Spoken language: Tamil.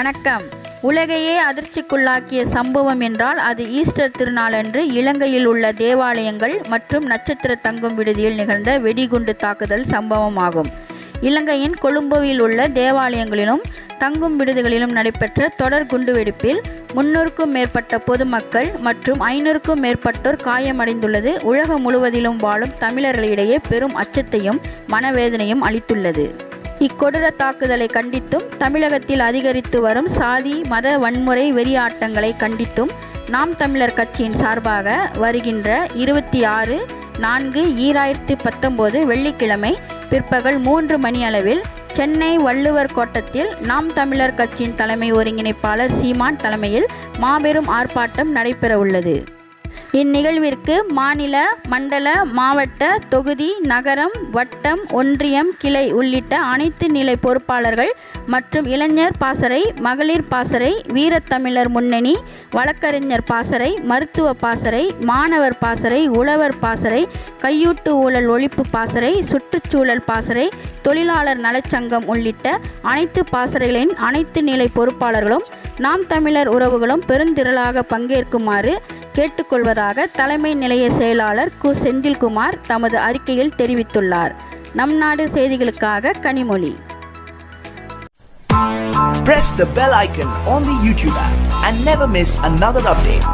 வணக்கம். உலகையே அதிர்ச்சிக்குள்ளாக்கிய சம்பவம் என்றால் அது ஈஸ்டர் திருநாளன்று இலங்கையில் உள்ள தேவாலயங்கள் மற்றும் நட்சத்திர தங்கும் விடுதியில் நிகழ்ந்த வெடிகுண்டு தாக்குதல் சம்பவமாகும். இலங்கையின் கொழும்புவில் உள்ள தேவாலயங்களிலும் தங்கும் விடுதிகளிலும் நடைபெற்ற தொடர் குண்டுவெடிப்பில் 300க்கும் மேற்பட்ட பொதுமக்கள் மற்றும் 500க்கும் மேற்பட்டோர் காயமடைந்துள்ளது உலகம் முழுவதிலும் வாழும் தமிழர்களிடையே பெரும் அச்சத்தையும் மனவேதனையும் அளித்துள்ளது. இக்கொடூர தாக்குதலை கண்டித்தும் தமிழகத்தில் அதிகரித்து வரும் சாதி மத வன்முறை வெறியாட்டங்களை கண்டித்தும் நாம் தமிழர் கட்சியின் சார்பாக வருகின்ற 26/4/2019 வெள்ளிக்கிழமை பிற்பகல் 3 மணி அளவில் சென்னை வள்ளுவர் கோட்டத்தில் நாம் தமிழர் கட்சியின் தலைமை ஒருங்கிணைப்பாளர் சீமான் தலைமையில் மாபெரும் ஆர்ப்பாட்டம் நடைபெறவுள்ளது. இந்நிகழ்விற்கு மாநில, மண்டல, மாவட்ட, தொகுதி, நகரம், வட்டம், ஒன்றியம், கிளை உள்ளிட்ட அனைத்து நிலை பொறுப்பாளர்கள் மற்றும் இளைஞர் பாசறை, மகளிர் பாசறை, வீரத்தமிழர் முன்னணி, வழக்கறிஞர் பாசறை, மருத்துவ பாசறை, மாணவர் பாசறை, உழவர் பாசறை, கையூட்டு ஊழல் ஒழிப்பு பாசறை, சுற்றுச்சூழல் பாசறை, தொழிலாளர் நலச்சங்கம் உள்ளிட்ட அனைத்து பாசறைகளின் அனைத்து நிலை பொறுப்பாளர்களும் நாம் தமிழர் உறவுகளும் பெருந்திரளாக பங்கேற்குமாறு கேட்டுக்கொள்வதாக தலைமை நிலைய செயலாளர் கு. செந்தில்குமார் தமது அறிக்கையில் தெரிவித்துள்ளார். நம் நாடு செய்திகளுக்காக Kanimozhi. Press the bell icon on the YouTube app and never miss another update.